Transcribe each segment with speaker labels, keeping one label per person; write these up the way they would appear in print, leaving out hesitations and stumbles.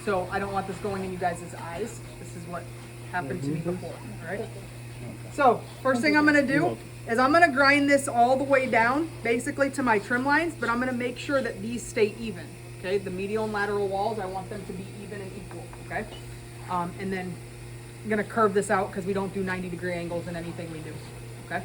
Speaker 1: So I don't want this going in you guys' eyes. This is what happened to me before, all right? So first thing I'm gonna do is I'm gonna grind this all the way down, basically to my trim lines, but I'm gonna make sure that these stay even, okay? The medial and lateral walls, I want them to be even and equal, okay? And then I'm gonna curve this out because we don't do 90-degree angles in anything we do, okay?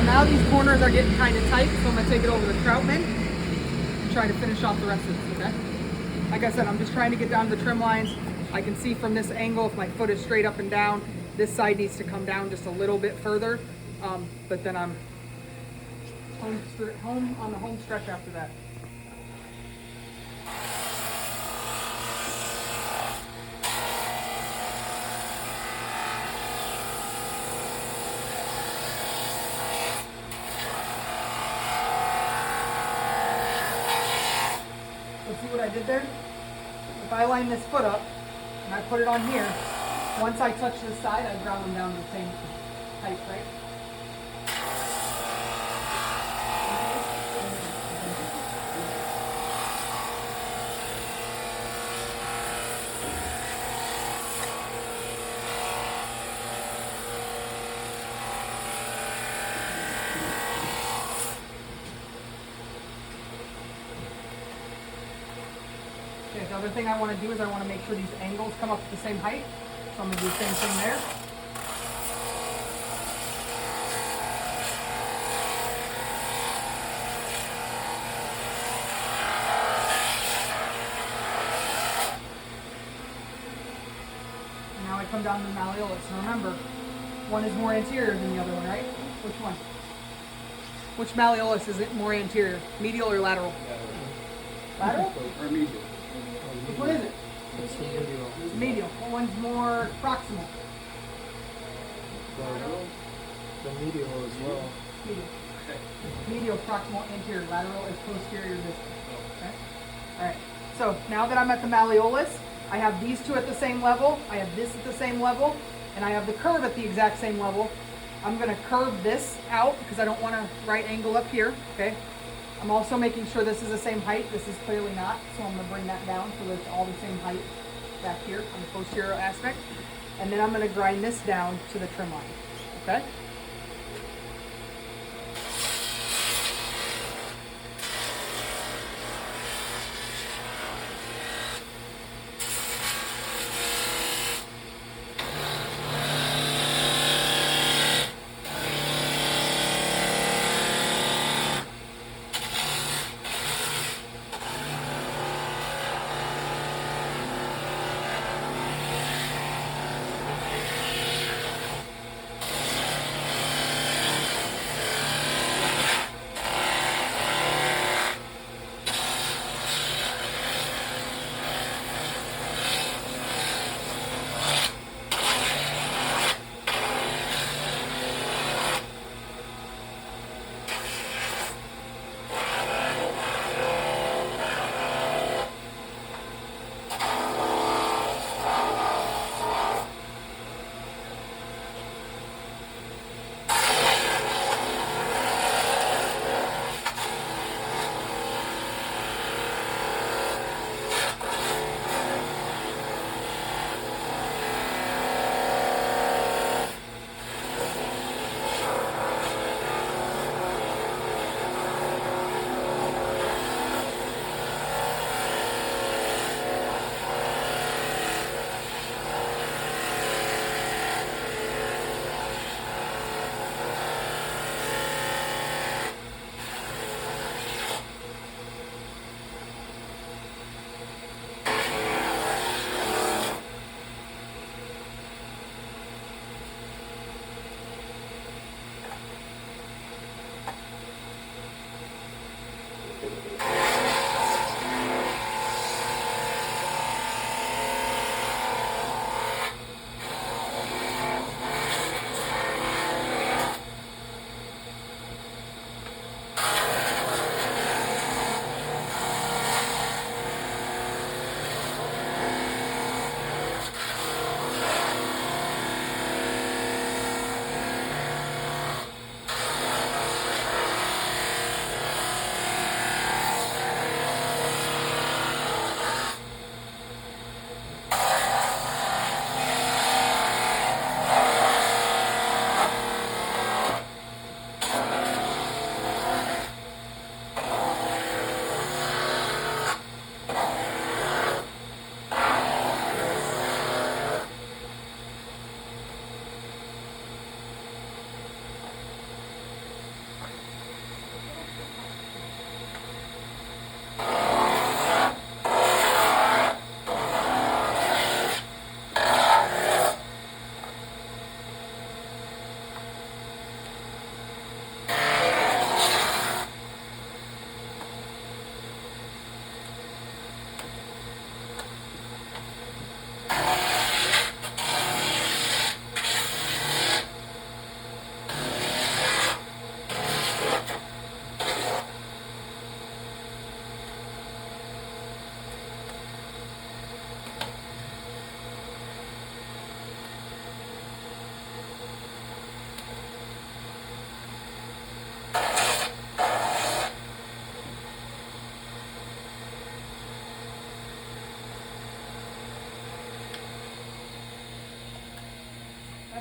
Speaker 1: Now these corners are getting kind of tight, so I'm going to take it over to Troutman and try to finish off the rest of this, okay? Like I said, I'm just trying to get down to the trim lines. I can see from this angle, if my foot is straight up and down, this side needs to come down just a little bit further, but then I'm home on the home stretch after that. See what I did there? If I line this foot up and I put it on here, once I touch this side, I ground them down to the same height, right? Okay, the other thing I want to do is I want to make sure these angles come up to the same height. So I'm going to do the same thing there. And now I come down to the malleolus. And remember, one is more anterior than the other one, right? Which one? Which malleolus is it more anterior? Medial or lateral? Lateral?
Speaker 2: Or medial.
Speaker 1: Which one is it? It's medial. What one's more proximal?
Speaker 3: The medial as well.
Speaker 1: Medial. Medial, proximal, anterior. Lateral is posterior distal. Okay? Alright. So now that I'm at the malleolus, I have these two at the same level, I have this at the same level, and I have the curve at the exact same level. I'm going to curve this out because I don't want a right angle up here. Okay. I'm also making sure this is the same height. This is clearly not, so I'm going to bring that down so that it's all the same height back here on the posterior aspect. And then I'm going to grind this down to the trim line. Okay?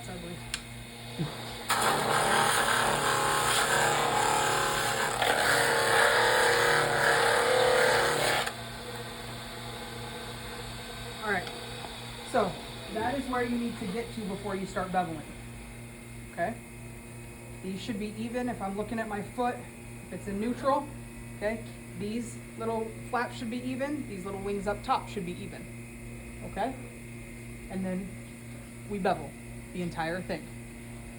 Speaker 1: sadly. All right, so that is where you need to get to before you start beveling. Okay, these should be even. If I'm looking at my foot, if it's in neutral, okay, these little flaps should be even. These little wings up top should be even. Okay, and then we bevel the entire thing.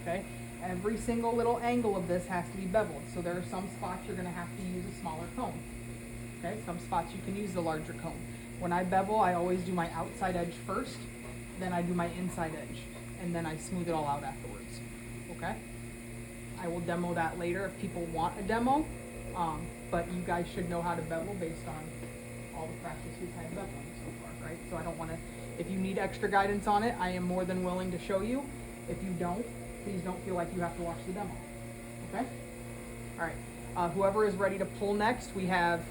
Speaker 1: Okay, every single little angle of this has to be beveled. So there are some spots you're going to have to use a smaller comb. Okay, some spots you can use the larger comb. When I bevel, I always do my outside edge first, then I do my inside edge, and then I smooth it all out afterwards. Okay, I will demo that later if people want a demo, but you guys should know how to bevel based on all the practice we've had beveling so far, right? So I don't want to, if you need extra guidance on it, I am more than willing to show you. If you don't, please don't feel like you have to watch the demo. Okay? All right. Whoever is ready to pull next, we have